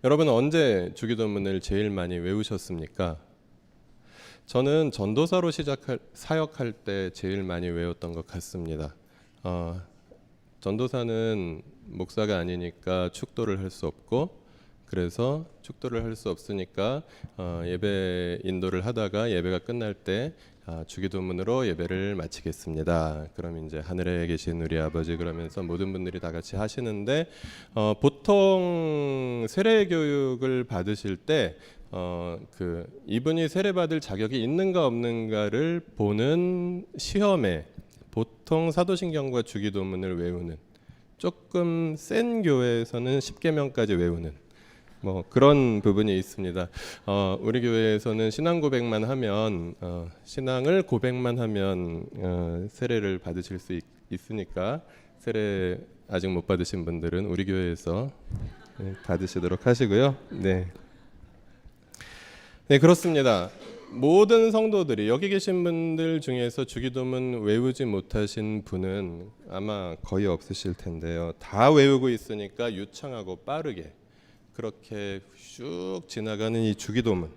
여러분 언제 주기도문을 제일 많이 외우셨습니까? 저는 전도사로 사역할 때 제일 많이 외웠던 것 같습니다. 전도사는 목사가 아니니까 축도를 할 수 없고, 그래서 축도를 할 수 없으니까 예배 인도를 하다가 예배가 끝날 때 주기도문으로 예배를 마치겠습니다. 그럼 이제 하늘에 계신 우리 아버지 그러면서 모든 분들이 다 같이 하시는데, 보통 세례 교육을 받으실 때 이분이 세례 받을 자격이 있는가 없는가를 보는 시험에 보통 사도신경과 주기도문을 외우는, 조금 센 교회에서는 십계명까지 외우는 그런 부분이 있습니다. 우리 교회에서는 신앙 고백만 하면 신앙을 고백만 하면 세례를 받으실 수 있으니까, 세례 아직 못 받으신 분들은 우리 교회에서 받으시도록 하시고요. 네, 그렇습니다. 모든 성도들이, 여기 계신 분들 중에서 주기도문 외우지 못하신 분은 아마 거의 없으실 텐데요. 다 외우고 있으니까 유창하고 빠르게 그렇게 쭉 지나가는 이 주기도문.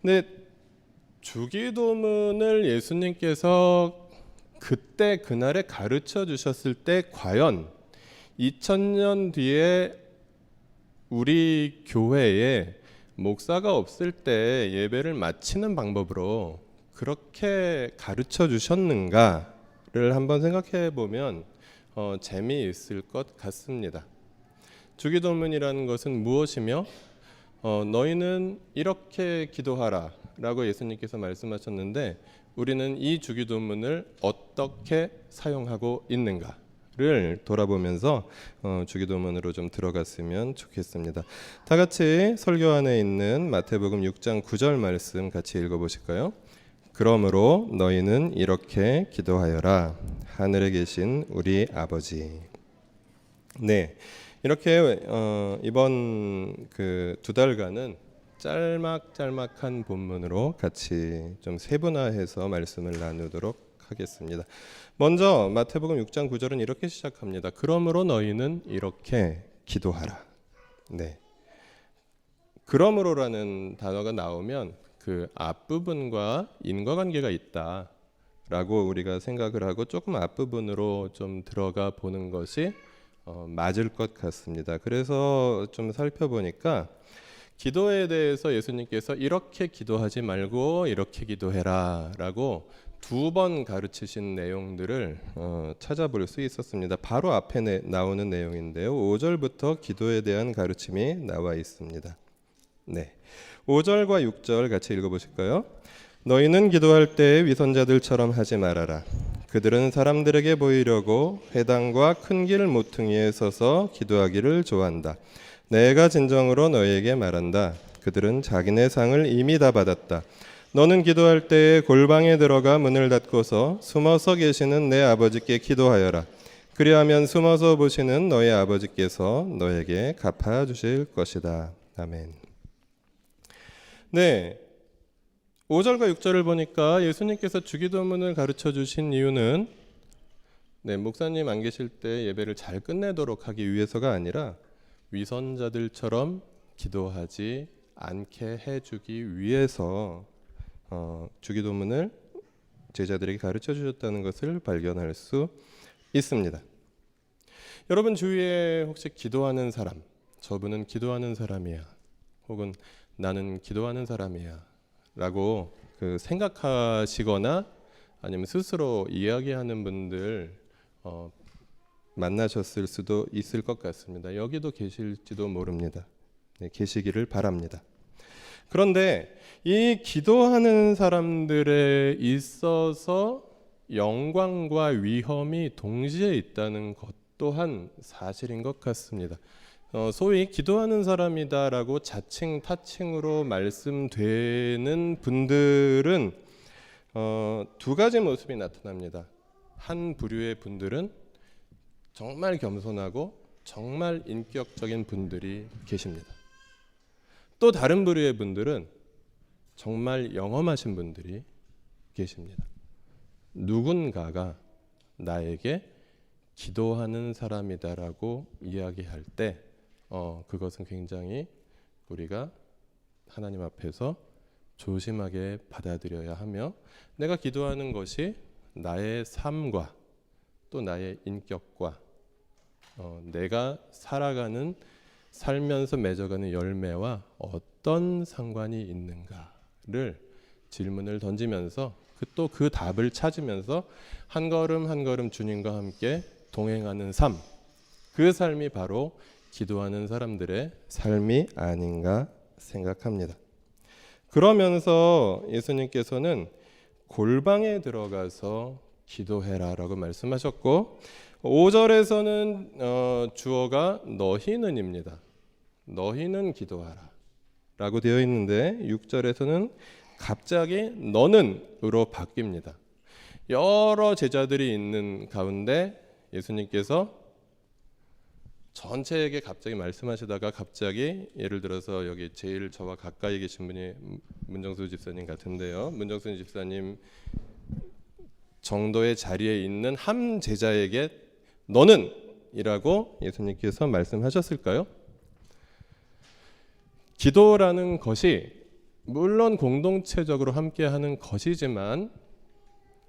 근데 주기도문을 예수님께서 그때 그날에 가르쳐 주셨을 때 과연 2000년 뒤에 우리 교회에 목사가 없을 때 예배를 마치는 방법으로 그렇게 가르쳐 주셨는가를 한번 생각해 보면 재미있을 것 같습니다. 주기도문이라는 것은 무엇이며, 너희는 이렇게 기도하라 라고 예수님께서 말씀하셨는데, 우리는 이 주기도문을 어떻게 사용하고 있는가를 돌아보면서 주기도문으로 좀 들어갔으면 좋겠습니다. 다 같이 설교 안에 있는 마태복음 6장 9절 말씀 같이 읽어보실까요? 그러므로 너희는 이렇게 기도하여라. 하늘에 계신 우리 아버지. 네, 이렇게 이번 두 달간은 짤막짤막한 본문으로 같이 좀 세분화해서 말씀을 나누도록 하겠습니다. 먼저 마태복음 6장 9절은 이렇게 시작합니다. 그러므로 너희는 이렇게 기도하라. 네, 그러므로라는 단어가 나오면 그 앞부분과 인과관계가 있다라고 우리가 생각을 하고 조금 앞부분으로 좀 들어가 보는 것이 맞을 것 같습니다. 그래서 좀 살펴보니까 기도에 대해서 예수님께서 이렇게 기도하지 말고 이렇게 기도해라 라고 2번 가르치신 내용들을 찾아볼 수 있었습니다. 바로 앞에 나오는 내용인데요. 5절부터 기도에 대한 가르침이 나와 있습니다. 네, 5절과 6절 같이 읽어보실까요? 너희는 기도할 때 위선자들처럼 하지 말아라. 그들은 사람들에게 보이려고 회당과 큰 길 모퉁이에 서서 기도하기를 좋아한다. 내가 진정으로 너희에게 말한다. 그들은 자기네 상을 이미 다 받았다. 너는 기도할 때에 골방에 들어가 문을 닫고서 숨어서 계시는 내 아버지께 기도하여라. 그리하면 숨어서 보시는 너희 아버지께서 너에게 갚아주실 것이다. 아멘. 네, 5절과 6절을 보니까 예수님께서 주기도문을 가르쳐 주신 이유는 목사님 안 계실 때 예배를 잘 끝내도록 하기 위해서가 아니라 위선자들처럼 기도하지 않게 해주기 위해서 주기도문을 제자들에게 가르쳐 주셨다는 것을 발견할 수 있습니다. 여러분 주위에 혹시 기도하는 사람, 저분은 기도하는 사람이야, 혹은 나는 기도하는 사람이야 라고 생각하시거나 아니면 스스로 이야기하는 분들 만나셨을 수도 있을 것 같습니다. 여기도 계실지도 모릅니다. 네, 계시기를 바랍니다. 그런데 이 기도하는 사람들에 있어서 영광과 위험이 동시에 있다는 것 또한 사실인 것 같습니다. 소위 기도하는 사람이다라고 자칭 타칭으로 말씀되는 분들은 2가지 모습이 나타납니다. 한 부류의 분들은 정말 겸손하고 정말 인격적인 분들이 계십니다. 또 다른 부류의 분들은 정말 영험하신 분들이 계십니다. 누군가가 나에게 기도하는 사람이다라고 이야기할 때 그것은 굉장히 우리가 하나님 앞에서 조심하게 받아들여야 하며, 내가 기도하는 것이 나의 삶과 또 나의 인격과 내가 살면서 맺어가는 열매와 어떤 상관이 있는가를 질문을 던지면서 또 그 답을 찾으면서 한 걸음 한 걸음 주님과 함께 동행하는 삶, 그 삶이 바로 기도하는 사람들의 삶이 아닌가 생각합니다. 그러면서 예수님께서는 골방에 들어가서 기도해라 라고 말씀하셨고, 5절에서는 주어가 너희는입니다. 너희는 기도하라 라고 되어 있는데, 6절에서는 갑자기 너는으로 바뀝니다. 여러 제자들이 있는 가운데 예수님께서 전체에게 갑자기 말씀하시다가 갑자기, 예를 들어서 여기 제일 저와 가까이 계신 분이 문정수 집사님 같은데요, 문정수 집사님 정도의 자리에 있는 한 제자에게 너는 이라고 예수님께서 말씀하셨을까요? 기도라는 것이 물론 공동체적으로 함께하는 것이지만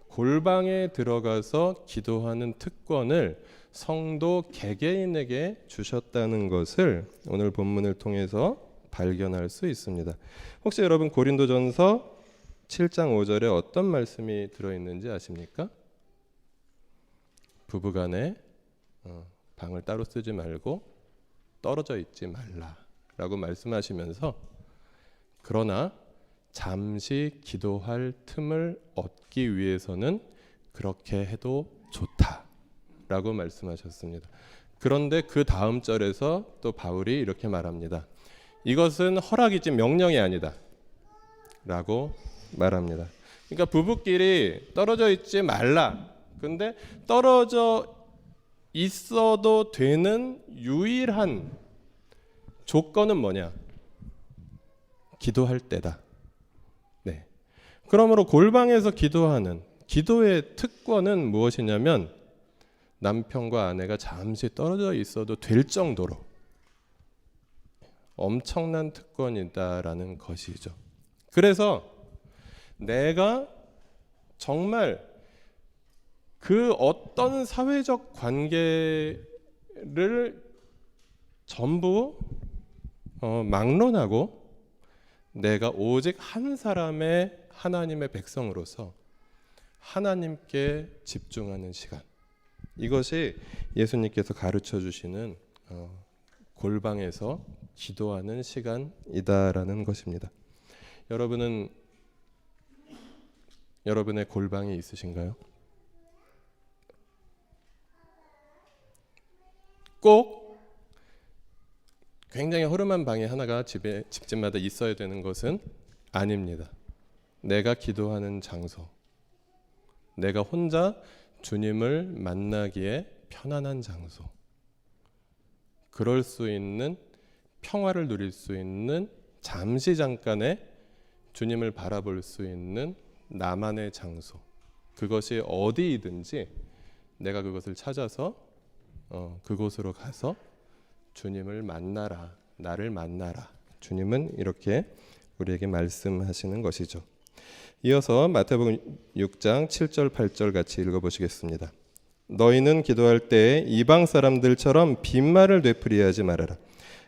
골방에 들어가서 기도하는 특권을 성도 개개인에게 주셨다는 것을 오늘 본문을 통해서 발견할 수 있습니다. 혹시 여러분 고린도전서 7장 5절에 어떤 말씀이 들어있는지 아십니까? 부부간에 방을 따로 쓰지 말고 떨어져 있지 말라라고 말씀하시면서, 그러나 잠시 기도할 틈을 얻기 위해서는 그렇게 해도 좋다라고 말씀하셨습니다. 그런데 그 다음 절에서 또 바울이 이렇게 말합니다. 이것은 허락이지 명령이 아니다 라고 말합니다. 그러니까 부부끼리 떨어져 있지 말라. 근데 떨어져 있어도 되는 유일한 조건은 뭐냐? 기도할 때다. 네. 그러므로 골방에서 기도하는 기도의 특권은 무엇이냐면, 남편과 아내가 잠시 떨어져 있어도 될 정도로 엄청난 특권이다라는 것이죠. 그래서 내가 정말 그 어떤 사회적 관계를 전부 막론하고 내가 오직 한 사람의 하나님의 백성으로서 하나님께 집중하는 시간, 이것이 예수님께서 가르쳐 주시는 골방에서 기도하는 시간이다라는 것입니다. 여러분은 여러분의 골방이 있으신가요? 꼭 굉장히 허름한 방이 하나가 집집마다 있어야 되는 것은 아닙니다. 내가 기도하는 장소, 내가 혼자 주님을 만나기에 편안한 장소, 그럴 수 있는, 평화를 누릴 수 있는, 잠시 잠깐의 주님을 바라볼 수 있는 나만의 장소, 그것이 어디이든지 내가 그것을 찾아서 그곳으로 가서 주님을 만나라, 나를 만나라. 주님은 이렇게 우리에게 말씀하시는 것이죠. 이어서 마태복음 6장 7절 8절 같이 읽어보시겠습니다. 너희는 기도할 때 이방 사람들처럼 빈말을 되풀이하지 말아라.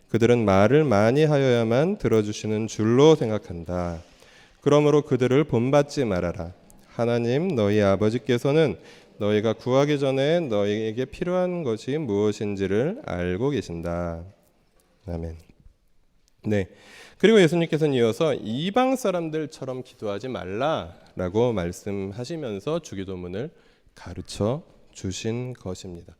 그들은 말을 많이 하여야만 들어주시는 줄로 생각한다. 그러므로 그들을 본받지 말아라. 하나님 너희 아버지께서는 너희가 구하기 전에 너희에게 필요한 것이 무엇인지를 알고 계신다. 아멘. 네. 그리고 예수님께서는 이어서 이방 사람들처럼 기도하지 말라라고 말씀하시면서 주기도문을 가르쳐 주신 것입니다.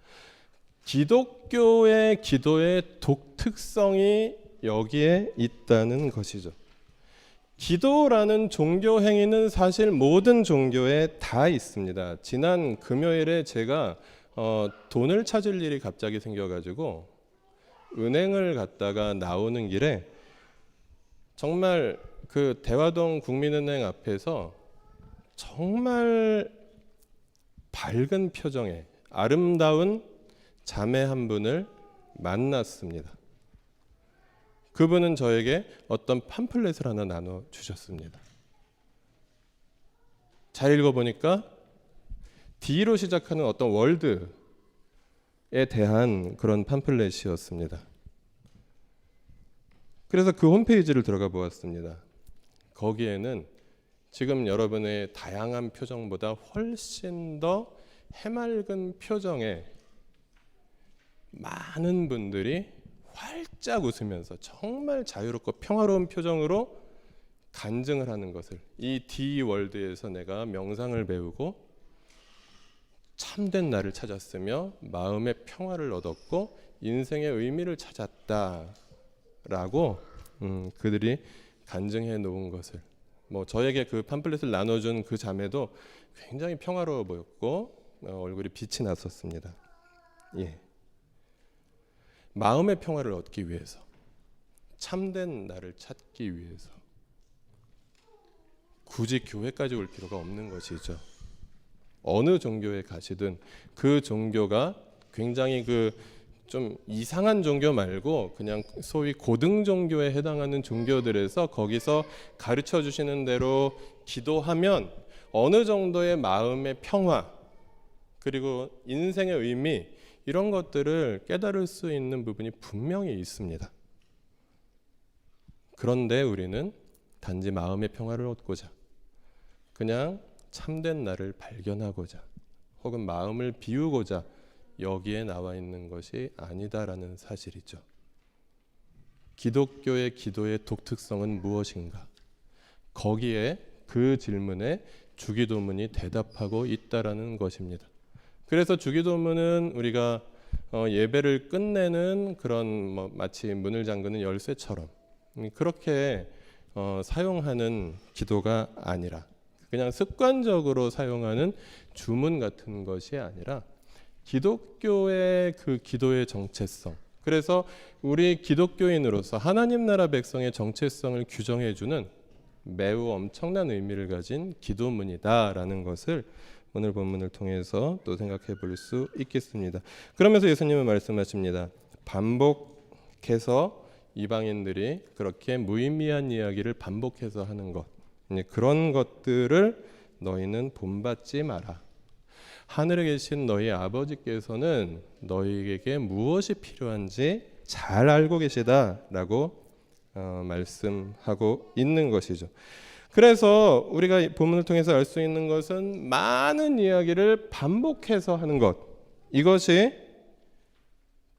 기독교의 기도의 독특성이 여기에 있다는 것이죠. 기도라는 종교 행위는 사실 모든 종교에 다 있습니다. 지난 금요일에 제가 돈을 찾을 일이 갑자기 생겨가지고 은행을 갔다가 나오는 길에 정말 그 대화동 국민은행 앞에서 정말 밝은 표정의 아름다운 자매 한 분을 만났습니다. 그분은 저에게 어떤 팜플렛을 하나 나눠 주셨습니다. 잘 읽어보니까 D로 시작하는 어떤 월드에 대한 그런 팜플렛이었습니다. 그래서 그 홈페이지를 들어가 보았습니다. 거기에는 지금 여러분의 다양한 표정보다 훨씬 더 해맑은 표정에 많은 분들이 활짝 웃으면서 정말 자유롭고 평화로운 표정으로 간증을 하는 것을, 이 D월드에서 내가 명상을 배우고 참된 나를 찾았으며 마음의 평화를 얻었고 인생의 의미를 찾았다라고 그들이 간증해 놓은 것을, 뭐 저에게 그 팜플렛을 나눠준 그 자매도 굉장히 평화로워 보였고 얼굴이 빛이 났었습니다. 예. 마음의 평화를 얻기 위해서, 참된 나를 찾기 위해서 굳이 교회까지 올 필요가 없는 것이죠. 어느 종교에 가시든 그 종교가 굉장히 그 좀 이상한 종교 말고 그냥 소위 고등 종교에 해당하는 종교들에서 거기서 가르쳐 주시는 대로 기도하면 어느 정도의 마음의 평화 그리고 인생의 의미 이런 것들을 깨달을 수 있는 부분이 분명히 있습니다. 그런데 우리는 단지 마음의 평화를 얻고자, 그냥 참된 나를 발견하고자, 혹은 마음을 비우고자 여기에 나와 있는 것이 아니다라는 사실이죠. 기독교의 기도의 독특성은 무엇인가? 거기에 그 질문에 주기도문이 대답하고 있다라는 것입니다. 그래서 주기도문은 우리가 예배를 끝내는 그런 마치 문을 잠그는 열쇠처럼 그렇게 사용하는 기도가 아니라, 그냥 습관적으로 사용하는 주문 같은 것이 아니라 기독교의 그 기도의 정체성, 그래서 우리 기독교인으로서 하나님 나라 백성의 정체성을 규정해주는 매우 엄청난 의미를 가진 기도문이다라는 것을 오늘 본문을 통해서 또 생각해 볼 수 있겠습니다. 그러면서 예수님은 말씀하십니다. 반복해서 이방인들이 그렇게 무의미한 이야기를 반복해서 하는 것, 그런 것들을 너희는 본받지 마라. 하늘에 계신 너희 아버지께서는 너희에게 무엇이 필요한지 잘 알고 계시다라고 말씀하고 있는 것이죠. 그래서 우리가 본문을 통해서 알 수 있는 것은 많은 이야기를 반복해서 하는 것, 이것이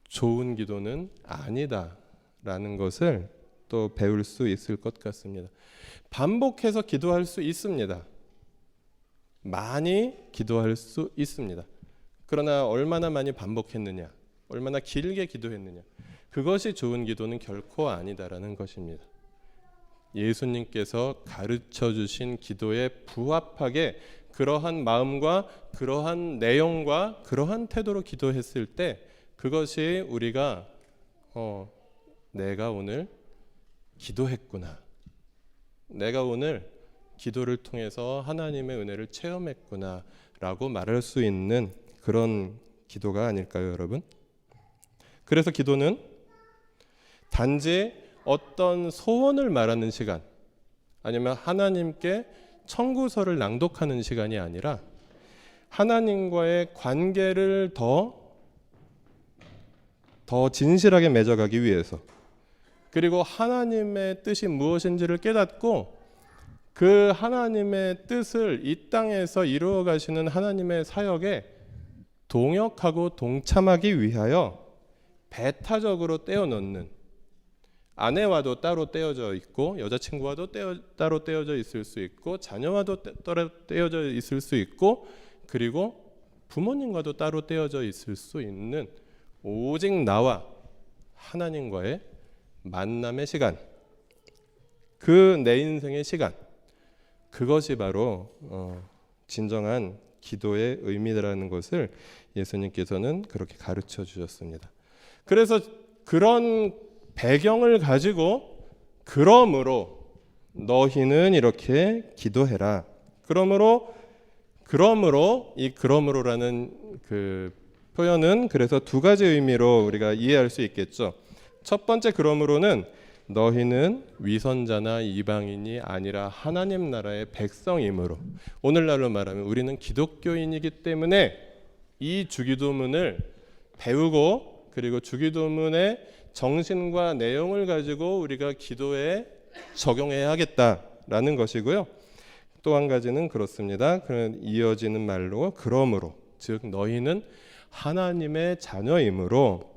좋은 기도는 아니다라는 것을 또 배울 수 있을 것 같습니다. 반복해서 기도할 수 있습니다. 많이 기도할 수 있습니다. 그러나 얼마나 많이 반복했느냐, 얼마나 길게 기도했느냐, 그것이 좋은 기도는 결코 아니다라는 것입니다. 예수님께서 가르쳐 주신 기도에 부합하게 그러한 마음과 그러한 내용과 그러한 태도로 기도했을 때 그것이 우리가 내가 오늘 기도했구나, 내가 오늘 기도를 통해서 하나님의 은혜를 체험했구나 라고 말할 수 있는 그런 기도가 아닐까요, 여러분? 그래서 기도는 단지 어떤 소원을 말하는 시간, 아니면 하나님께 청구서를 낭독하는 시간이 아니라 하나님과의 관계를 더 진실하게 맺어가기 위해서, 그리고 하나님의 뜻이 무엇인지를 깨닫고 그 하나님의 뜻을 이 땅에서 이루어 가시는 하나님의 사역에 동역하고 동참하기 위하여 배타적으로 떼어놓는, 아내와도 따로 떼어져 있고 여자친구와도 따로 떼어져 있을 수 있고 자녀와도 따로 떼어져 있을 수 있고 그리고 부모님과도 따로 떼어져 있을 수 있는 오직 나와 하나님과의 만남의 시간, 그 내 인생의 시간, 그것이 바로 진정한 기도의 의미라는 것을 예수님께서는 그렇게 가르쳐 주셨습니다. 그래서 그런 배경을 가지고 그러므로 너희는 이렇게 기도해라. 그러므로 이 그러므로라는 그 표현은 그래서 두 가지 의미로 우리가 이해할 수 있겠죠. 첫 번째 그러므로는 너희는 위선자나 이방인이 아니라 하나님 나라의 백성이므로, 오늘날로 말하면 우리는 기독교인이기 때문에 이 주기도문을 배우고 그리고 주기도문의 정신과 내용을 가지고 우리가 기도에 적용해야 하겠다라는 것이고요. 또 한 가지는 그렇습니다. 이어지는 말로 그러므로, 즉 너희는 하나님의 자녀이므로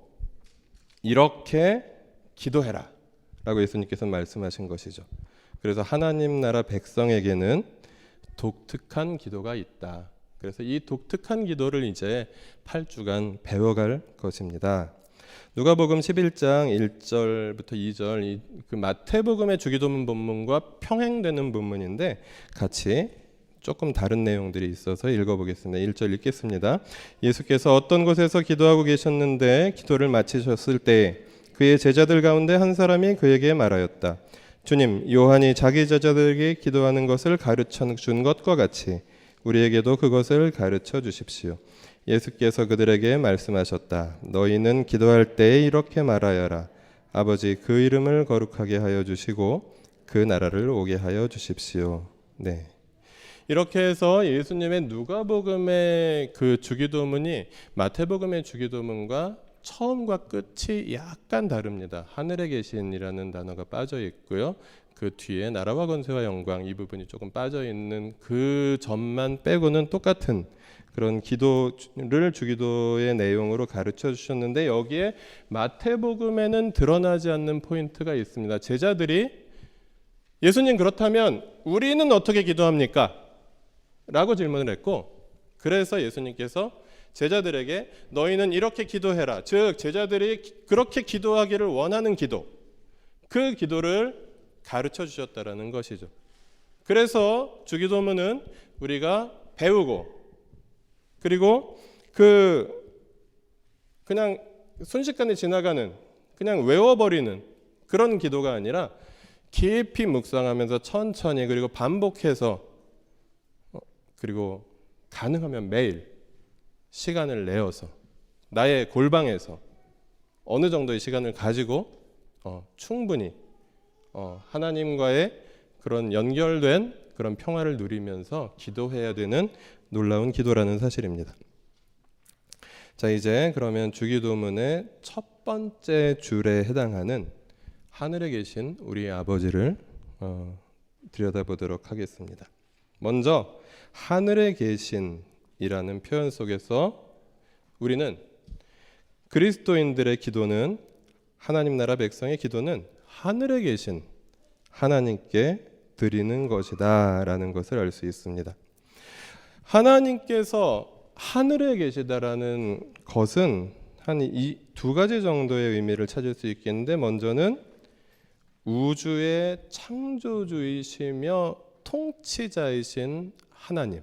이렇게 기도해라 라고 예수님께서 말씀하신 것이죠. 그래서 하나님 나라 백성에게는 독특한 기도가 있다. 그래서 이 독특한 기도를 이제 8주간 배워갈 것입니다. 누가복음 11장 1절부터 2절, 그 마태복음의 주기도문 본문과 평행되는 본문인데 같이 조금 다른 내용들이 있어서 읽어보겠습니다. 1절 읽겠습니다. 예수께서 어떤 곳에서 기도하고 계셨는데 기도를 마치셨을 때 그의 제자들 가운데 한 사람이 그에게 말하였다. 주님, 요한이 자기 제자들에게 기도하는 것을 가르쳐 준 것과 같이 우리에게도 그것을 가르쳐 주십시오. 예수께서 그들에게 말씀하셨다. 너희는 기도할 때 이렇게 말하여라. 아버지, 그 이름을 거룩하게 하여 주시고 그 나라를 오게 하여 주십시오. 네. 이렇게 해서 예수님의 누가복음의 그 주기도문이 마태복음의 주기도문과 처음과 끝이 약간 다릅니다. 하늘에 계신이라는 단어가 빠져 있고요. 그 뒤에 나라와 권세와 영광, 이 부분이 조금 빠져 있는 그 점만 빼고는 똑같은 그런 기도를 주기도의 내용으로 가르쳐 주셨는데, 여기에 마태복음에는 드러나지 않는 포인트가 있습니다. 제자들이 예수님, 그렇다면 우리는 어떻게 기도합니까? 라고 질문을 했고, 그래서 예수님께서 제자들에게 너희는 이렇게 기도해라. 즉 제자들이 그렇게 기도하기를 원하는 기도, 그 기도를 가르쳐 주셨다라는 것이죠. 그래서 주기도문은 우리가 배우고 그리고 그냥 순식간에 지나가는, 그냥 외워버리는 그런 기도가 아니라 깊이 묵상하면서 천천히 그리고 반복해서 그리고 가능하면 매일 시간을 내어서 나의 골방에서 어느 정도의 시간을 가지고 충분히 하나님과의 그런 연결된 그런 평화를 누리면서 기도해야 되는 놀라운 기도라는 사실입니다. 자, 이제 그러면 주기도문의 첫 번째 줄에 해당하는 하늘에 계신 우리 아버지를 들여다보도록 하겠습니다. 먼저 하늘에 계신이라는 표현 속에서 우리는 그리스도인들의 기도는, 하나님 나라 백성의 기도는 하늘에 계신 하나님께 드리는 것이다 라는 것을 알 수 있습니다. 하나님께서 하늘에 계시다라는 것은 한 이 두 가지 정도의 의미를 찾을 수 있겠는데, 먼저는 우주의 창조주이시며 통치자이신 하나님,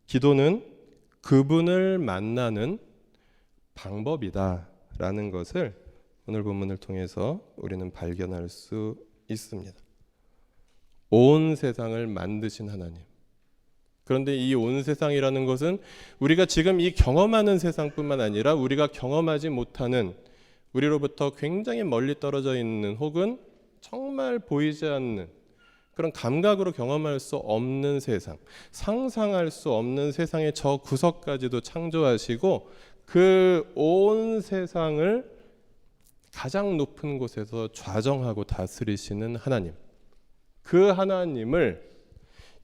기도는 그분을 만나는 방법이다라는 것을 오늘 본문을 통해서 우리는 발견할 수 있습니다. 온 세상을 만드신 하나님. 그런데 이 온 세상이라는 것은 우리가 지금 이 경험하는 세상뿐만 아니라 우리가 경험하지 못하는, 우리로부터 굉장히 멀리 떨어져 있는 혹은 정말 보이지 않는 그런 감각으로 경험할 수 없는 세상, 상상할 수 없는 세상의 저 구석까지도 창조하시고 그 온 세상을 가장 높은 곳에서 좌정하고 다스리시는 하나님, 그 하나님을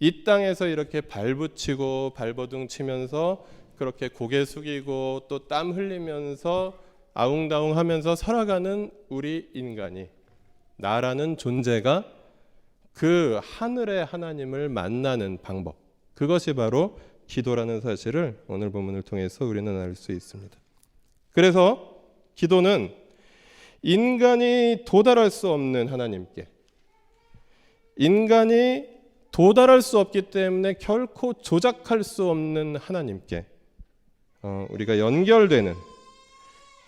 이 땅에서 이렇게 발붙이고 발버둥 치면서 그렇게 고개 숙이고 또 땀 흘리면서 아웅다웅 하면서 살아가는 우리 인간이, 나라는 존재가 그 하늘의 하나님을 만나는 방법, 그것이 바로 기도라는 사실을 오늘 본문을 통해서 우리는 알 수 있습니다. 그래서 기도는 인간이 도달할 수 없는 하나님께, 인간이 도달할 수 없기 때문에 결코 조작할 수 없는 하나님께 우리가 연결되는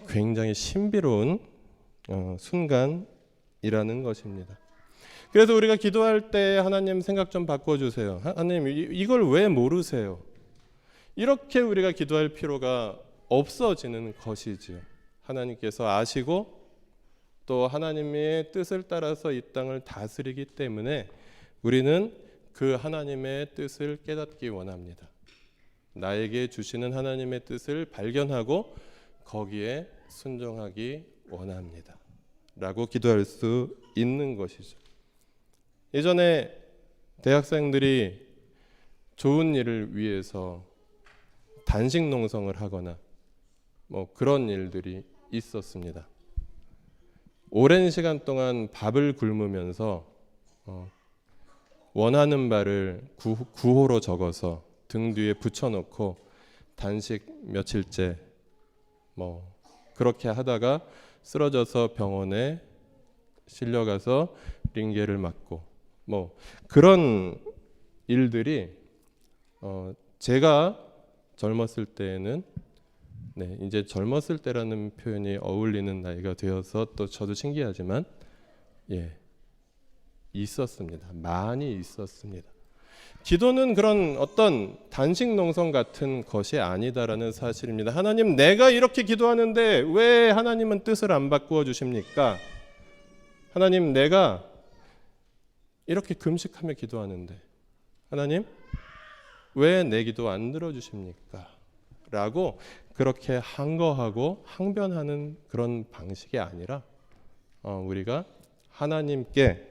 굉장히 신비로운 순간이라는 것입니다. 그래서 우리가 기도할 때 하나님 생각 좀 바꿔주세요. 하나님, 이걸 왜 모르세요? 이렇게 우리가 기도할 필요가 없어지는 것이지요. 하나님께서 아시고 또 하나님의 뜻을 따라서 이 땅을 다스리기 때문에 우리는 그 하나님의 뜻을 깨닫기 원합니다. 나에게 주시는 하나님의 뜻을 발견하고 거기에 순종하기 원합니다. 라고 기도할 수 있는 것이죠. 예전에 대학생들이 좋은 일을 위해서 단식 농성을 하거나 그런 일들이 있었습니다. 오랜 시간 동안 밥을 굶으면서 원하는 바를 구호로 적어서 등 뒤에 붙여놓고 단식 며칠째 그렇게 하다가 쓰러져서 병원에 실려가서 링겔을 맞고 그런 일들이 제가 젊었을 때에는 이제 젊었을 때라는 표현이 어울리는 나이가 되어서 또 저도 신기하지만 있었습니다. 많이 있었습니다. 기도는 그런 어떤 단식 농성 같은 것이 아니다라는 사실입니다. 하나님, 내가 이렇게 기도하는데 왜 하나님은 뜻을 안 바꾸어 주십니까? 하나님, 내가 이렇게 금식하며 기도하는데 하나님, 왜 내 기도 안 들어주십니까? 라고 그렇게 항거하고 항변하는 그런 방식이 아니라 우리가 하나님께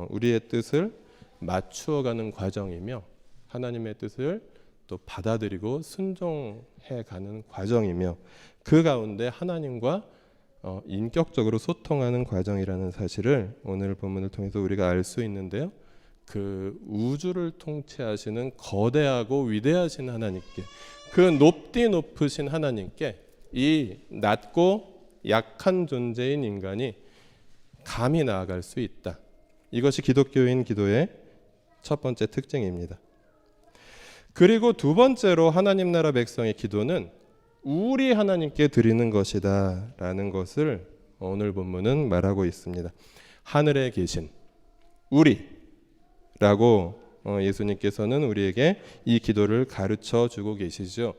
우리의 뜻을 맞추어가는 과정이며 하나님의 뜻을 또 받아들이고 순종해가는 과정이며 그 가운데 하나님과 인격적으로 소통하는 과정이라는 사실을 오늘 본문을 통해서 우리가 알 수 있는데요. 그 우주를 통치하시는 거대하고 위대하신 하나님께, 그 높디 높으신 하나님께 이 낮고 약한 존재인 인간이 감히 나아갈 수 있다. 이것이 기독교인 기도의 첫 번째 특징입니다. 그리고 두 번째로 하나님 나라 백성의 기도는 우리 하나님께 드리는 것이다 라는 것을 오늘 본문은 말하고 있습니다. 하늘에 계신 우리라고 예수님께서는 우리에게 이 기도를 가르쳐 주고 계시죠.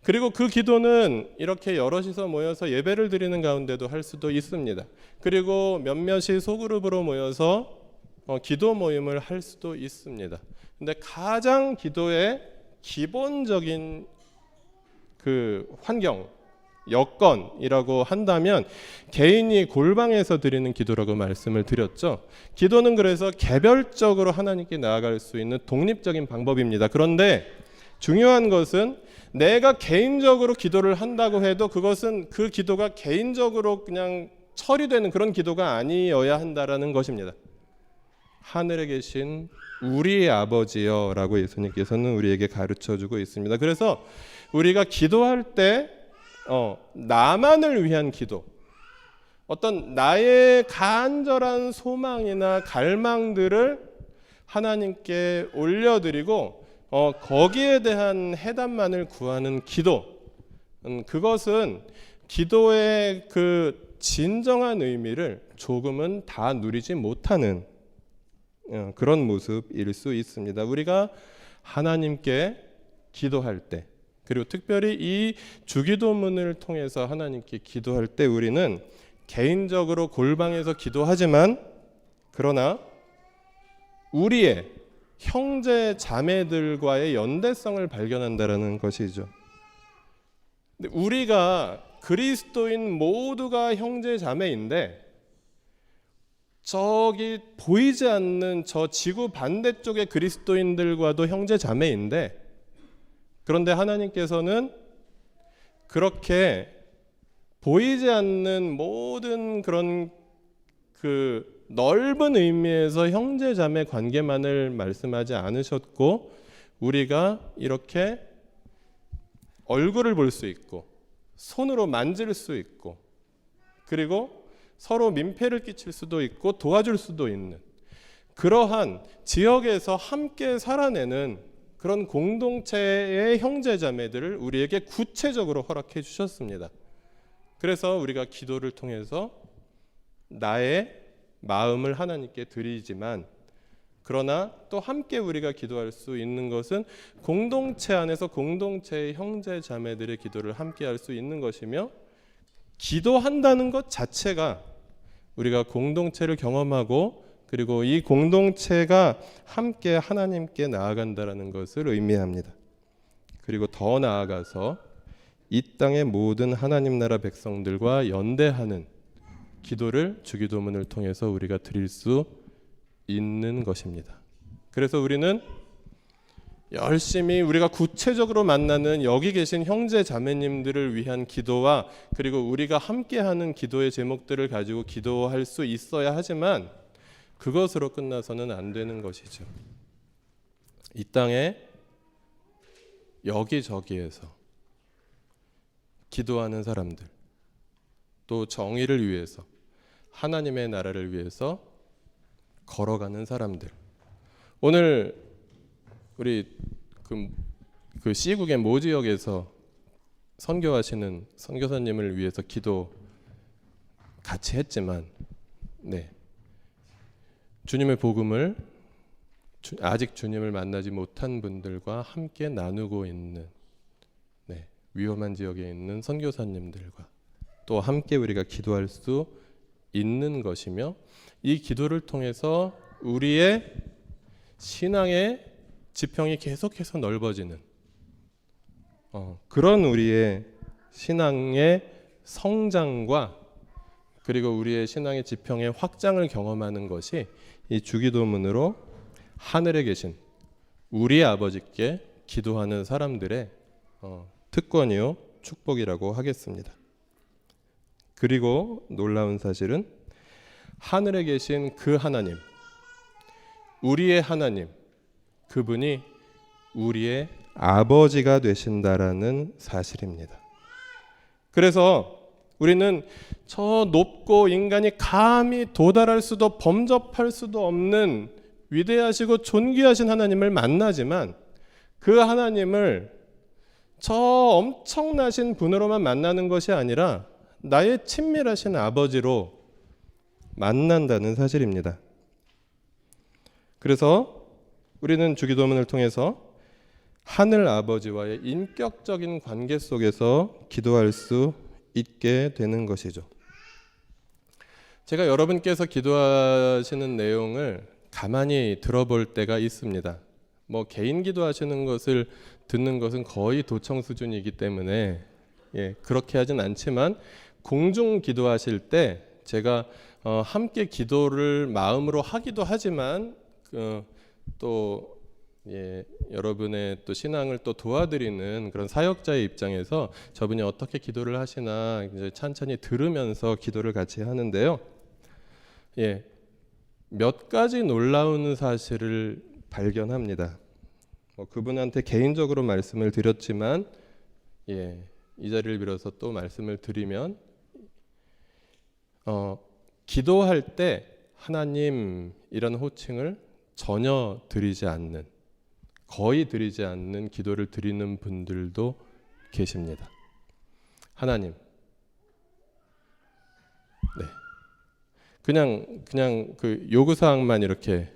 그리고 그 기도는 이렇게 여럿이서 모여서 예배를 드리는 가운데도 할 수도 있습니다. 그리고 몇몇이 소그룹으로 모여서 기도 모임을 할 수도 있습니다. 근데 가장 기도의 기본적인 그 환경, 여건이라고 한다면 개인이 골방에서 드리는 기도라고 말씀을 드렸죠. 기도는 그래서 개별적으로 하나님께 나아갈 수 있는 독립적인 방법입니다. 그런데 중요한 것은 내가 개인적으로 기도를 한다고 해도 그것은 그 기도가 개인적으로 그냥 처리되는 그런 기도가 아니어야 한다라는 것입니다. 하늘에 계신 우리 아버지여 라고 예수님께서는 우리에게 가르쳐주고 있습니다. 그래서 우리가 기도할 때 나만을 위한 기도, 어떤 나의 간절한 소망이나 갈망들을 하나님께 올려드리고 거기에 대한 해답만을 구하는 기도, 그것은 기도의 그 진정한 의미를 조금은 다 누리지 못하는 그런 모습일 수 있습니다. 우리가 하나님께 기도할 때, 그리고 특별히 이 주기도문을 통해서 하나님께 기도할 때 우리는 개인적으로 골방에서 기도하지만 그러나 우리의 형제 자매들과의 연대성을 발견한다라는 것이죠. 우리가 그리스도인 모두가 형제 자매인데 저기 보이지 않는 저 지구 반대쪽의 그리스도인들과도 형제 자매인데, 그런데 하나님께서는 그렇게 보이지 않는 모든 그런 그 넓은 의미에서 형제 자매 관계만을 말씀하지 않으셨고, 우리가 이렇게 얼굴을 볼 수 있고 손으로 만질 수 있고 그리고 서로 민폐를 끼칠 수도 있고 도와줄 수도 있는 그러한 지역에서 함께 살아내는 그런 공동체의 형제자매들을 우리에게 구체적으로 허락해 주셨습니다. 그래서 우리가 기도를 통해서 나의 마음을 하나님께 드리지만 그러나 또 함께 우리가 기도할 수 있는 것은 공동체 안에서 공동체의 형제자매들의 기도를 함께 할 수 있는 것이며, 기도한다는 것 자체가 우리가 공동체를 경험하고 그리고 이 공동체가 함께 하나님께 나아간다는 것을 의미합니다. 그리고 더 나아가서 이 땅의 모든 하나님 나라 백성들과 연대하는 기도를 주기도문을 통해서 우리가 드릴 수 있는 것입니다. 그래서 우리는 열심히 우리가 구체적으로 만나는 여기 계신 형제 자매님들을 위한 기도와 그리고 우리가 함께하는 기도의 제목들을 가지고 기도할 수 있어야 하지만 그것으로 끝나서는 안 되는 것이죠. 이 땅에 여기저기에서 기도하는 사람들, 또 정의를 위해서 하나님의 나라를 위해서 걸어가는 사람들, 오늘 우리 그 C국의 모 지역에서 선교하시는 선교사님을 위해서 기도 같이 했지만, 주님의 복음을 아직 주님을 만나지 못한 분들과 함께 나누고 있는 위험한 지역에 있는 선교사님들과 또 함께 우리가 기도할 수 있는 것이며, 이 기도를 통해서 우리의 신앙의 지평이 계속해서 넓어지는 그런 우리의 신앙의 성장과 그리고 우리의 신앙의 지평의 확장을 경험하는 것이 이 주기도문으로 하늘에 계신 우리 아버지께 기도하는 사람들의 특권이요 축복이라고 하겠습니다. 그리고 놀라운 사실은 하늘에 계신 그 하나님, 우리의 하나님, 그분이 우리의 아버지가 되신다라는 사실입니다. 그래서 우리는 저 높고 인간이 감히 도달할 수도 범접할 수도 없는 위대하시고 존귀하신 하나님을 만나지만 그 하나님을 저 엄청나신 분으로만 만나는 것이 아니라 나의 친밀하신 아버지로 만난다는 사실입니다. 그래서 우리는 주기도문을 통해서 하늘 아버지와의 인격적인 관계 속에서 기도할 수 있게 되는 것이죠. 제가 여러분께서 기도하시는 내용을 가만히 들어볼 때가 있습니다. 개인 기도하시는 것을 듣는 것은 거의 도청 수준이기 때문에 그렇게 하진 않지만 공중 기도하실 때 제가 함께 기도를 마음으로 하기도 하지만 또 여러분의 또 신앙을 또 도와드리는 그런 사역자의 입장에서 저분이 어떻게 기도를 하시나 이제 천천히 들으면서 기도를 같이 하는데요. 몇 가지 놀라운 사실을 발견합니다. 그분한테 개인적으로 말씀을 드렸지만 이 자리를 빌어서 또 말씀을 드리면 기도할 때 하나님이라는 호칭을 전혀 드리지 않는, 거의 드리지 않는 기도를 드리는 분들도 계십니다. 하나님. 그냥 그 요구 사항만 이렇게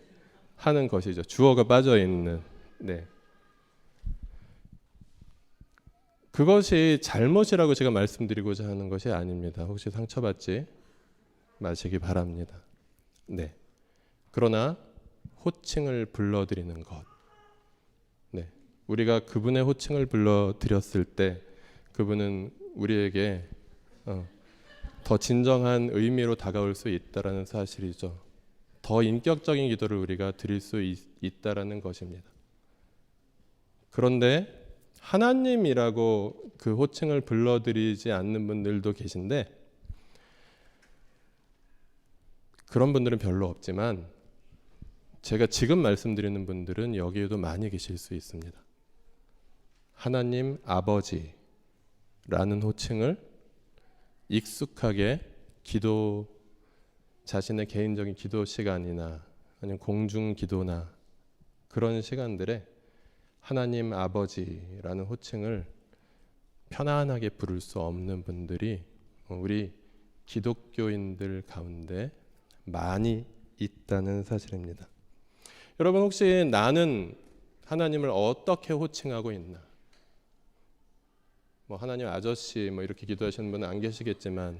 하는 것이죠. 주어가 빠져 있는. 그것이 잘못이라고 제가 말씀드리고자 하는 것이 아닙니다. 혹시 상처받지 마시기 바랍니다. 그러나 호칭을 불러드리는 것. 우리가 그분의 호칭을 불러드렸을 때 그분은 우리에게 더 진정한 의미로 다가올 수 있다라는 사실이죠. 더 인격적인 기도를 우리가 드릴 수 있다라는 것입니다. 그런데 하나님이라고 그 호칭을 불러드리지 않는 분들도 계신데, 그런 분들은 별로 없지만 제가 지금 말씀드리는 분들은 여기에도 많이 계실 수 있습니다. 하나님 아버지라는 호칭을 익숙하게 기도, 자신의 개인적인 기도 시간이나 아니면 공중 기도나 그런 시간들에 하나님 아버지라는 호칭을 편안하게 부를 수 없는 분들이 우리 기독교인들 가운데 많이 있다는 사실입니다. 여러분, 혹시 나는 하나님을 어떻게 호칭하고 있나? 하나님 아저씨 이렇게 기도하시는 분은 안 계시겠지만,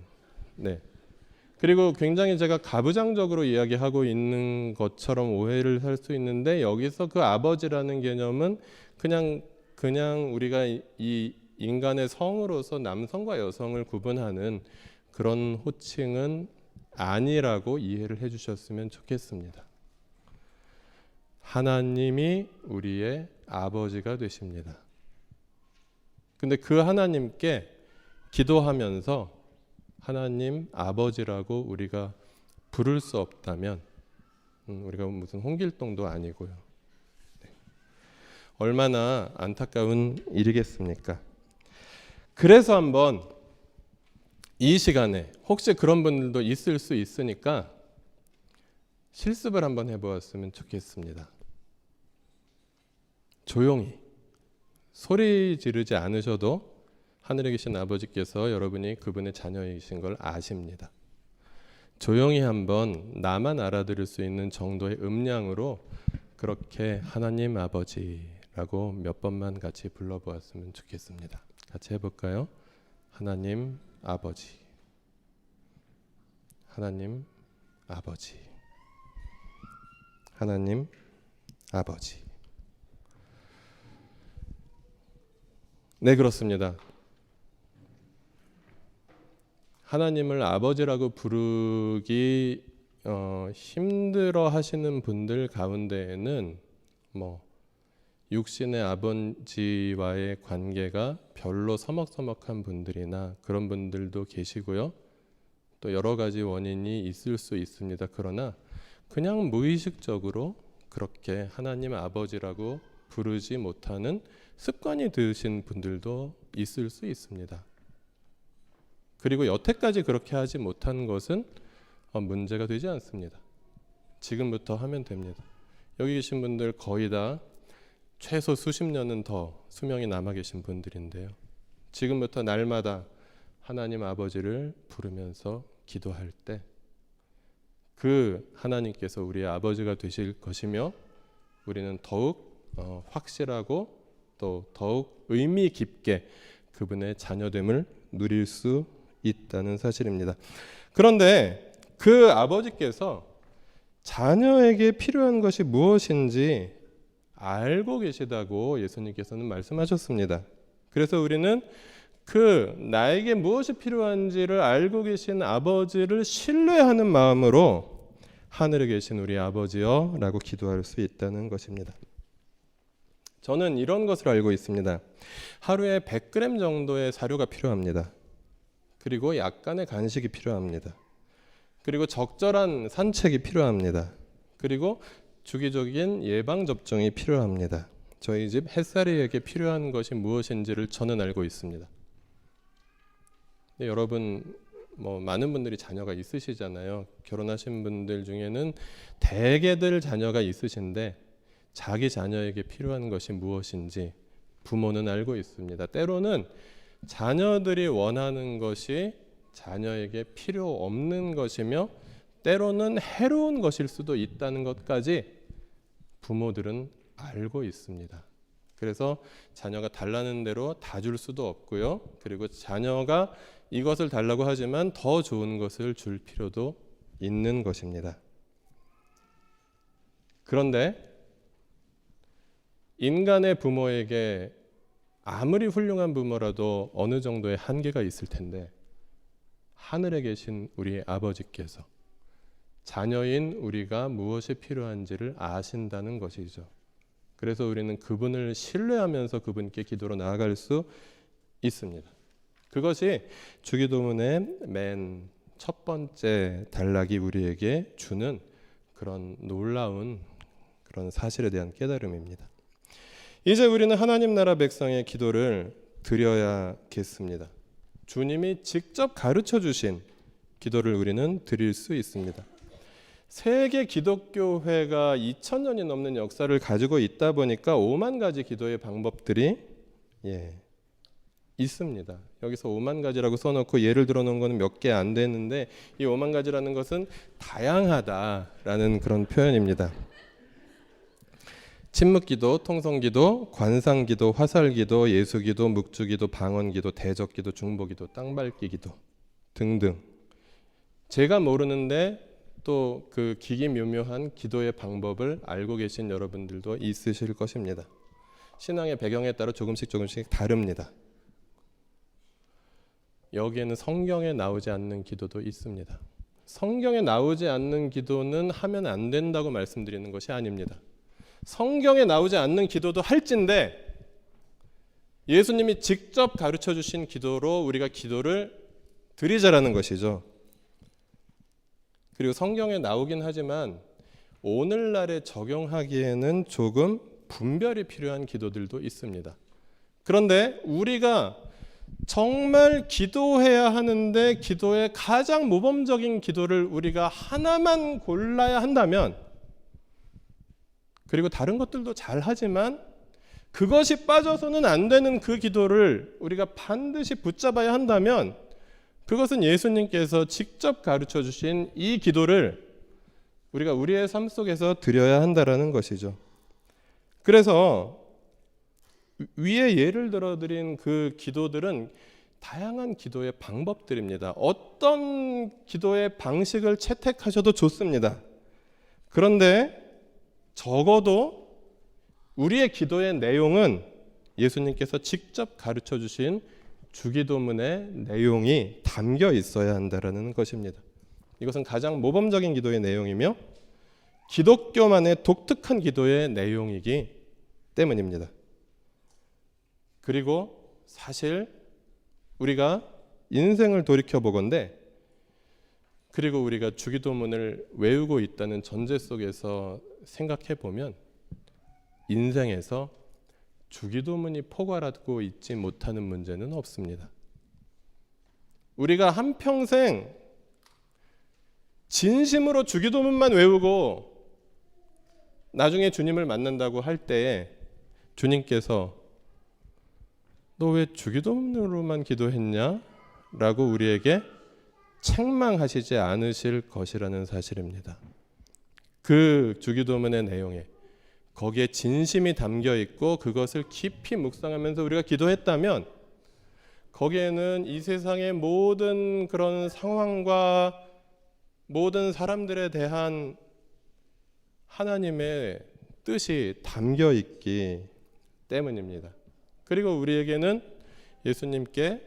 그리고 굉장히 제가 가부장적으로 이야기하고 있는 것처럼 오해를 할 수 있는데 여기서 그 아버지라는 개념은 그냥 우리가 이 인간의 성으로서 남성과 여성을 구분하는 그런 호칭은 아니라고 이해를 해주셨으면 좋겠습니다. 하나님이 우리의 아버지가 되십니다. 근데 그 하나님께 기도하면서 하나님 아버지라고 우리가 부를 수 없다면 우리가 무슨 홍길동도 아니고요. 네. 얼마나 안타까운 일이겠습니까? 그래서 한번 이 시간에 혹시 그런 분들도 있을 수 있으니까 실습을 한번 해보았으면 좋겠습니다. 조용히 소리 지르지 않으셔도 하늘에 계신 아버지께서 여러분이 그분의 자녀이신 걸 아십니다. 조용히 한번 나만 알아들을 수 있는 정도의 음량으로 그렇게 하나님 아버지라고 몇 번만 같이 불러보았으면 좋겠습니다. 같이 해볼까요? 하나님 아버지, 하나님 아버지, 하나님 아버지. 네, 그렇습니다. 하나님을 아버지라고 부르기 힘들어 하시는 분들 가운데에는 육신의 아버지와의 관계가 별로 서먹서먹한 분들이나 그런 분들도 계시고요. 또 여러 가지 원인이 있을 수 있습니다. 그러나 그냥 무의식적으로 그렇게 하나님 아버지라고 부르지 못하는 습관이 드신 분들도 있을 수 있습니다. 그리고 여태까지 그렇게 하지 못한 것은 문제가 되지 않습니다. 지금부터 하면 됩니다. 여기 계신 분들 거의 다 최소 수십 년은 더 수명이 남아 계신 분들인데요. 지금부터 날마다 하나님 아버지를 부르면서 기도할 때 그 하나님께서 우리의 아버지가 되실 것이며 우리는 더욱 확실하고 또 더욱 의미 깊게 그분의 자녀됨을 누릴 수 있다는 사실입니다. 그런데 그 아버지께서 자녀에게 필요한 것이 무엇인지 알고 계시다고 예수님께서는 말씀하셨습니다. 그래서 우리는 그 나에게 무엇이 필요한지를 알고 계신 아버지를 신뢰하는 마음으로 하늘에 계신 우리 아버지여 라고 기도할 수 있다는 것입니다. 저는 이런 것을 알고 있습니다. 하루에 100g 정도의 사료가 필요합니다. 그리고 약간의 간식이 필요합니다. 그리고 적절한 산책이 필요합니다. 그리고 주기적인 예방접종이 필요합니다. 저희 집 햇살이에게 필요한 것이 무엇인지를 저는 알고 있습니다. 여러분 많은 분들이 자녀가 있으시잖아요. 결혼하신 분들 중에는 대개들 자녀가 있으신데 자기 자녀에게 필요한 것이 무엇인지 부모는 알고 있습니다. 때로는 자녀들이 원하는 것이 자녀에게 필요 없는 것이며 때로는 해로운 것일 수도 있다는 것까지 부모들은 알고 있습니다. 그래서 자녀가 달라는 대로 다 줄 수도 없고요. 그리고 자녀가 이것을 달라고 하지만 더 좋은 것을 줄 필요도 있는 것입니다. 그런데 인간의 부모에게 아무리 훌륭한 부모라도 어느 정도의 한계가 있을 텐데 하늘에 계신 우리 아버지께서 자녀인 우리가 무엇이 필요한지를 아신다는 것이죠. 그래서 우리는 그분을 신뢰하면서 그분께 기도로 나아갈 수 있습니다. 그것이 주기도문의 맨 첫 번째 단락이 우리에게 주는 그런 놀라운 그런 사실에 대한 깨달음입니다. 이제 우리는 하나님 나라 백성의 기도를 드려야겠습니다. 주님이 직접 가르쳐 주신 기도를 우리는 드릴 수 있습니다. 세계 기독교회가 2000년이 넘는 역사를 가지고 있다 보니까 5만 가지 기도의 방법들이 있습니다. 여기서 5만 가지라고 써놓고 예를 들어놓은 거는 몇 개 안 되는데 이 5만 가지라는 것은 다양하다라는 그런 표현입니다. 침묵기도, 통성기도, 관상기도, 화살기도, 예수기도, 묵주기도, 방언기도, 대적기도, 중보기도, 땅밟기기도 등등 제가 모르는데 또 그 기기묘묘한 기도의 방법을 알고 계신 여러분들도 있으실 것입니다. 신앙의 배경에 따라 조금씩 다릅니다. 여기에는 성경에 나오지 않는 기도도 있습니다. 성경에 나오지 않는 기도는 하면 안 된다고 말씀드리는 것이 아닙니다. 성경에 나오지 않는 기도도 할진데 예수님이 직접 가르쳐 주신 기도로 우리가 기도를 드리자라는 것이죠. 그리고 성경에 나오긴 하지만 오늘날에 적용하기에는 조금 분별이 필요한 기도들도 있습니다. 그런데 우리가 정말 기도해야 하는데 기도의 가장 모범적인 기도를 우리가 하나만 골라야 한다면, 그리고 다른 것들도 잘 하지만 그것이 빠져서는 안 되는 그 기도를 우리가 반드시 붙잡아야 한다면, 그것은 예수님께서 직접 가르쳐 주신 이 기도를 우리가 우리의 삶 속에서 드려야 한다라는 것이죠. 그래서 위에 예를 들어드린 그 기도들은 다양한 기도의 방법들입니다. 어떤 기도의 방식을 채택하셔도 좋습니다. 그런데 적어도 우리의 기도의 내용은 예수님께서 직접 가르쳐 주신 주기도문의 내용이 담겨 있어야 한다는 것입니다. 이것은 가장 모범적인 기도의 내용이며 기독교만의 독특한 기도의 내용이기 때문입니다. 그리고 사실 우리가 인생을 돌이켜보건대, 그리고 우리가 주기도문을 외우고 있다는 전제 속에서 생각해보면 인생에서 주기도문이 포괄하고 있지 못하는 문제는 없습니다. 우리가 한평생 진심으로 주기도문만 외우고 나중에 주님을 만난다고 할 때에 주님께서 너 왜 주기도문으로만 기도했냐? 라고 우리에게 책망하시지 않으실 것이라는 사실입니다. 그 주기도문의 내용에 거기에 진심이 담겨 있고 그것을 깊이 묵상하면서 우리가 기도했다면 거기에는 이 세상의 모든 그런 상황과 모든 사람들에 대한 하나님의 뜻이 담겨 있기 때문입니다. 그리고 우리에게는 예수님께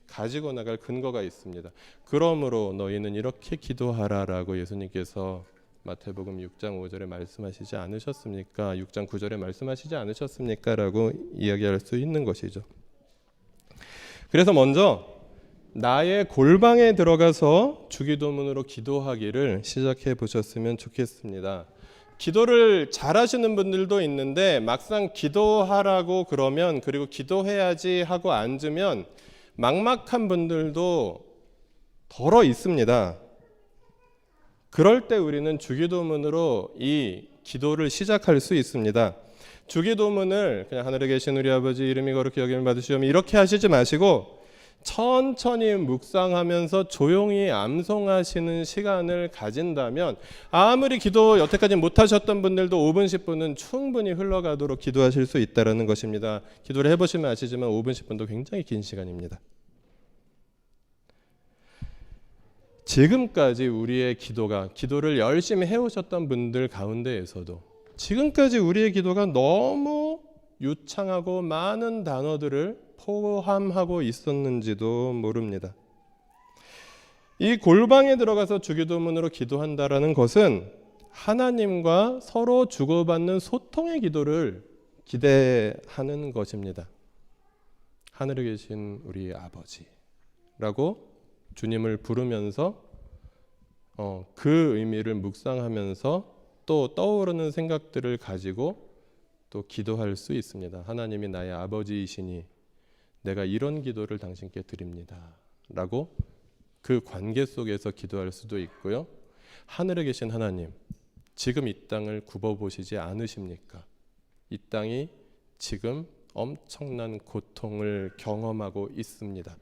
가지고 나갈 근거가 있습니다. 그러므로 너희는 이렇게 기도하라라고 예수님께서 마태복음 6장 5절에 말씀하시지 않으셨습니까? 6장 9절에 말씀하시지 않으셨습니까? 라고 이야기할 수 있는 것이죠. 그래서 먼저 나의 골방에 들어가서 주기도문으로 기도하기를 시작해 보셨으면 좋겠습니다. 기도를 잘하시는 분들도 있는데 막상 기도하라고 그러면, 그리고 기도해야지 하고 앉으면 막막한 분들도 덜어 있습니다. 그럴 때 우리는 주기도문으로 이 기도를 시작할 수 있습니다. 주기도문을 그냥 하늘에 계신 우리 아버지 이름이 거룩히 여김을 받으시오며 이렇게 하시지 마시고 천천히 묵상하면서 조용히 암송하시는 시간을 가진다면, 아무리 기도 여태까지 못하셨던 분들도 5분 10분은 충분히 흘러가도록 기도하실 수 있다는 것입니다. 기도를 해보시면 아시지만 5분 10분도 굉장히 긴 시간입니다. 지금까지 우리의 기도를 열심히 해오셨던 분들 가운데에서도 지금까지 우리의 기도가 너무 유창하고 많은 단어들을 포함하고 있었는지도 모릅니다. 이 골방에 들어가서 주기도문으로 기도한다라는 것은 하나님과 서로 주고받는 소통의 기도를 기대하는 것입니다. 하늘에 계신 우리 아버지라고 주님을 부르면서 그 의미를 묵상하면서 또 떠오르는 생각들을 가지고 또 기도할 수 있습니다. 하나님이 나의 아버지이시니 내가 이런 기도를 당신께 드립니다 라고 그 관계 속에서 기도할 수도 있고요. 하늘에 계신 하나님, 지금 이 땅을 굽어보시지 않으십니까? 이 땅이 지금 엄청난 고통을 경험하고 있습니다.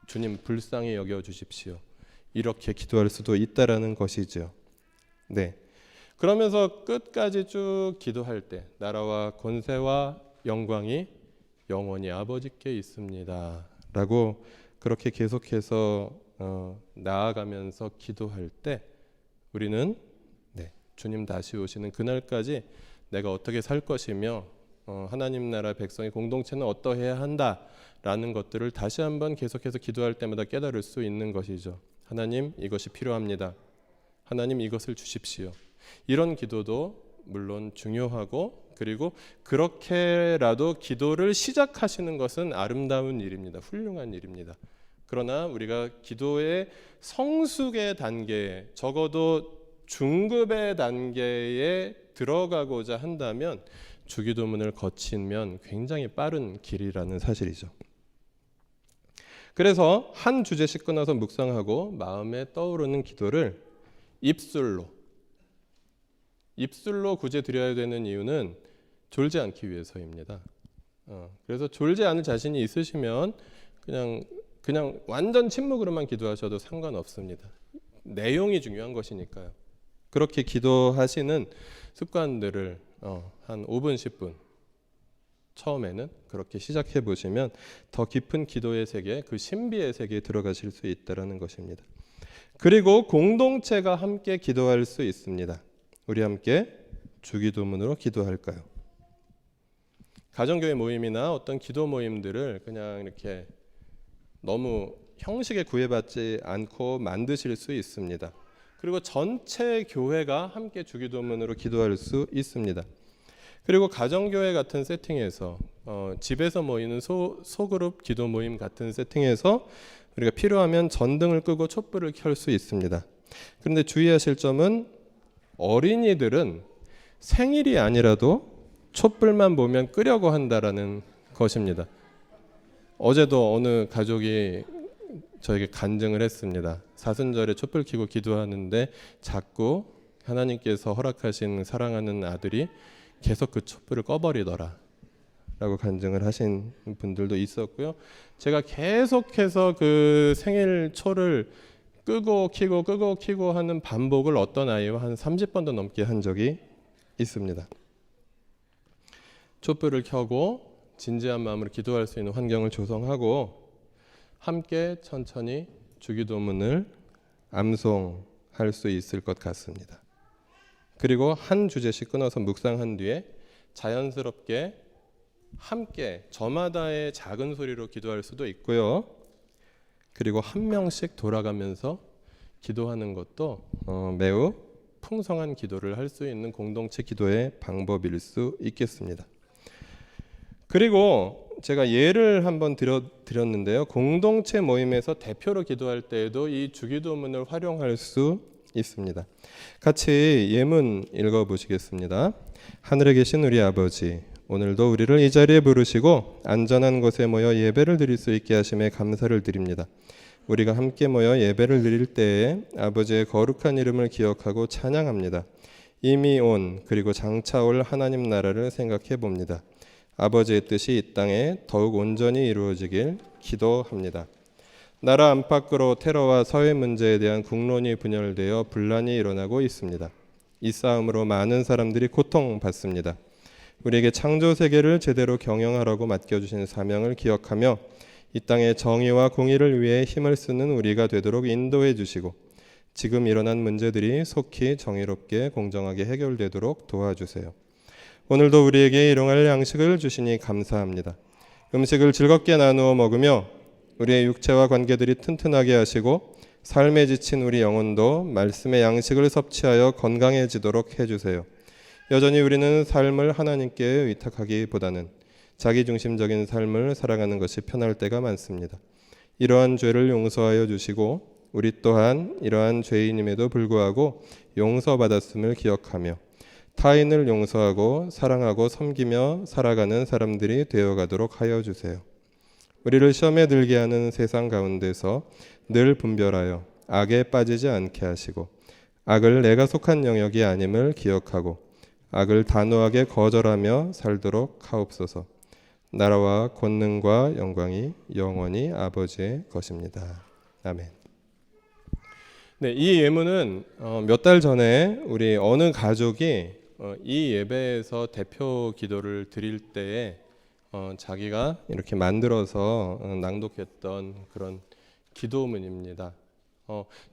주님 불쌍히 여겨주십시오. 이렇게 기도할 수도 있다라는 것이죠. 네. 그러면서 끝까지 쭉 기도할 때 나라와 권세와 영광이 영원히 아버지께 있습니다 라고 그렇게 계속해서 나아가면서 기도할 때 우리는 주님 다시 오시는 그날까지 내가 어떻게 살 것이며 하나님 나라 백성의 공동체는 어떠해야 한다라는 것들을 다시 한번 계속해서 기도할 때마다 깨달을 수 있는 것이죠. 하나님, 이것이 필요합니다. 하나님, 이것을 주십시오. 이런 기도도 물론 중요하고, 그리고 그렇게라도 기도를 시작하시는 것은 아름다운 일입니다. 훌륭한 일입니다. 그러나 우리가 기도의 성숙의 단계, 적어도 중급의 단계에 들어가고자 한다면 주기도문을 거치면 굉장히 빠른 길이라는 사실이죠. 그래서 한 주제씩 끊어서 묵상하고 마음에 떠오르는 기도를 입술로 굳이 드려야 되는 이유는 졸지 않기 위해서입니다. 그래서 졸지 않을 자신이 있으시면 그냥 완전 침묵으로만 기도하셔도 상관없습니다. 내용이 중요한 것이니까요. 그렇게 기도하시는 습관들을 한 5분, 10분 처음에는 그렇게 시작해 보시면 더 깊은 기도의 세계, 그 신비의 세계에 들어가실 수 있다는 것입니다. 그리고 공동체가 함께 기도할 수 있습니다. 우리 함께 주기도문으로 기도할까요? 가정교회 모임이나 어떤 기도 모임들을 그냥 이렇게 너무 형식에 구애받지 않고 만드실 수 있습니다. 그리고 전체 교회가 함께 주기도문으로 기도할 수 있습니다. 그리고 가정교회 같은 세팅에서 집에서 모이는 소그룹 기도 모임 같은 세팅에서 우리가 필요하면 전등을 끄고 촛불을 켤 수 있습니다. 그런데 주의하실 점은 어린이들은 생일이 아니라도 촛불만 보면 끄려고 한다라는 것입니다. 어제도 어느 가족이 저에게 간증을 했습니다. 사순절에 촛불 켜고 기도하는데 자꾸 하나님께서 허락하신 사랑하는 아들이 계속 그 촛불을 꺼버리더라 라고 간증을 하신 분들도 있었고요. 제가 계속해서 그 생일 초를 끄고 켜고 하는 반복을 어떤 아이와 한 30번도 넘게 한 적이 있습니다. 촛불을 켜고 진지한 마음으로 기도할 수 있는 환경을 조성하고 함께 천천히 주기도문을 암송할 수 있을 것 같습니다. 그리고 한 주제씩 끊어서 묵상한 뒤에 자연스럽게 함께 저마다의 작은 소리로 기도할 수도 있고요. 그리고 한 명씩 돌아가면서 기도하는 것도 매우 풍성한 기도를 할 수 있는 공동체 기도의 방법일 수 있겠습니다. 그리고 제가 예를 한번 드렸는데요. 공동체 모임에서 대표로 기도할 때에도 이 주기도문을 활용할 수 있습니다. 같이 예문 읽어보시겠습니다. 하늘에 계신 우리 아버지, 오늘도 우리를 이 자리에 부르시고 안전한 곳에 모여 예배를 드릴 수 있게 하심에 감사를 드립니다. 우리가 함께 모여 예배를 드릴 때에 아버지의 거룩한 이름을 기억하고 찬양합니다. 이미 온 그리고 장차 올 하나님 나라를 생각해 봅니다. 아버지의 뜻이 이 땅에 더욱 온전히 이루어지길 기도합니다. 나라 안팎으로 테러와 사회 문제에 대한 국론이 분열되어 분란이 일어나고 있습니다. 이 싸움으로 많은 사람들이 고통받습니다. 우리에게 창조 세계를 제대로 경영하라고 맡겨주신 사명을 기억하며 이 땅의 정의와 공의를 위해 힘을 쓰는 우리가 되도록 인도해 주시고 지금 일어난 문제들이 속히 정의롭게 공정하게 해결되도록 도와주세요. 오늘도 우리에게 일용할 양식을 주시니 감사합니다. 음식을 즐겁게 나누어 먹으며 우리의 육체와 관계들이 튼튼하게 하시고 삶에 지친 우리 영혼도 말씀의 양식을 섭취하여 건강해지도록 해주세요. 여전히 우리는 삶을 하나님께 의탁하기보다는 자기중심적인 삶을 살아가는 것이 편할 때가 많습니다. 이러한 죄를 용서하여 주시고 우리 또한 이러한 죄인임에도 불구하고 용서받았음을 기억하며 타인을 용서하고 사랑하고 섬기며 살아가는 사람들이 되어가도록 하여 주세요. 우리를 시험에 들게 하는 세상 가운데서 늘 분별하여 악에 빠지지 않게 하시고 악을 내가 속한 영역이 아님을 기억하고 악을 단호하게 거절하며 살도록 하옵소서. 나라와 권능과 영광이 영원히 아버지의 것입니다. 아멘. 네, 이 예문은 몇 달 전에 우리 어느 가족이 이 예배에서 대표 기도를 드릴 때에 자기가 이렇게 만들어서 낭독했던 그런 기도문입니다.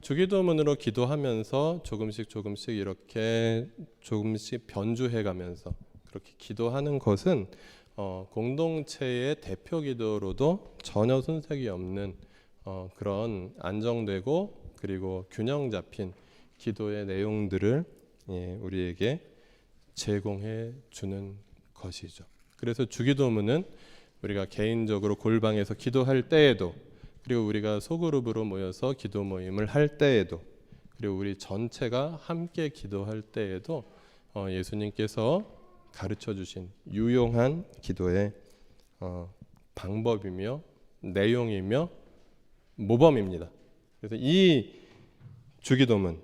주기도문으로 기도하면서 조금씩 이렇게 조금씩 변주해가면서 그렇게 기도하는 것은 공동체의 대표 기도로도 전혀 손색이 없는 그런 안정되고 그리고 균형 잡힌 기도의 내용들을 우리에게 제공해 주는 것이죠. 그래서 주기도문은 우리가 개인적으로 골방에서 기도할 때에도, 그리고 우리가 소그룹으로 모여서 기도 모임을 할 때에도, 그리고 우리 전체가 함께 기도할 때에도 예수님께서 가르쳐 주신 유용한 기도의 방법이며 내용이며 모범입니다. 그래서 이 주기도문,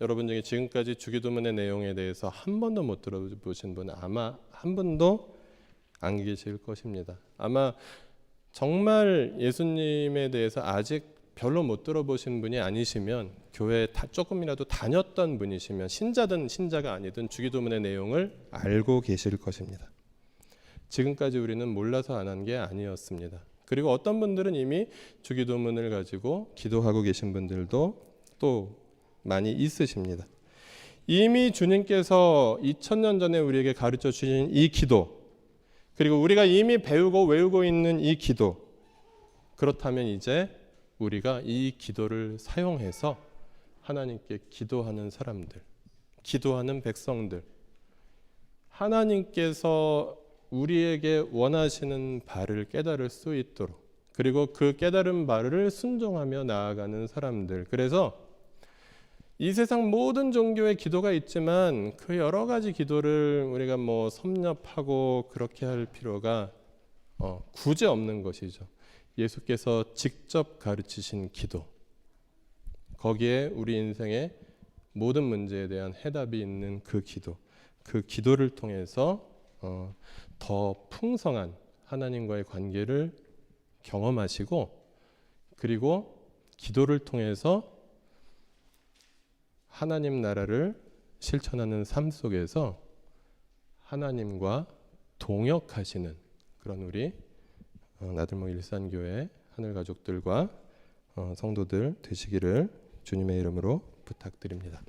여러분 중에 지금까지 주기도문의 내용에 대해서 한 번도 못 들어보신 분은 아마 한 분도 안 계실 것입니다. 아마 정말 예수님에 대해서 아직 별로 못 들어보신 분이 아니시면, 교회에 조금이라도 다녔던 분이시면, 신자든 신자가 아니든 주기도문의 내용을 알고 계실 것입니다. 지금까지 우리는 몰라서 안 한 게 아니었습니다. 그리고 어떤 분들은 이미 주기도문을 가지고 기도하고 계신 분들도 또 많이 있으십니다. 이미 주님께서 2000년 전에 우리에게 가르쳐 주신 이 기도, 그리고 우리가 이미 배우고 외우고 있는 이 기도, 그렇다면 이제 우리가 이 기도를 사용해서 하나님께 기도하는 사람들, 기도하는 백성들, 하나님께서 우리에게 원하시는 바를 깨달을 수 있도록, 그리고 그 깨달은 바를 순종하며 나아가는 사람들. 그래서 이 세상 모든 종교의 기도가 있지만 그 여러 가지 기도를 우리가 섭렵하고 그렇게 할 필요가 굳이 없는 것이죠. 예수께서 직접 가르치신 기도, 거기에 우리 인생의 모든 문제에 대한 해답이 있는 그 기도, 그 기도를 통해서 더 풍성한 하나님과의 관계를 경험하시고, 그리고 기도를 통해서 하나님 나라를 실천하는 삶 속에서 하나님과 동역하시는 그런 우리 나들목 일산교회 하늘 가족들과 성도들 되시기를 주님의 이름으로 부탁드립니다.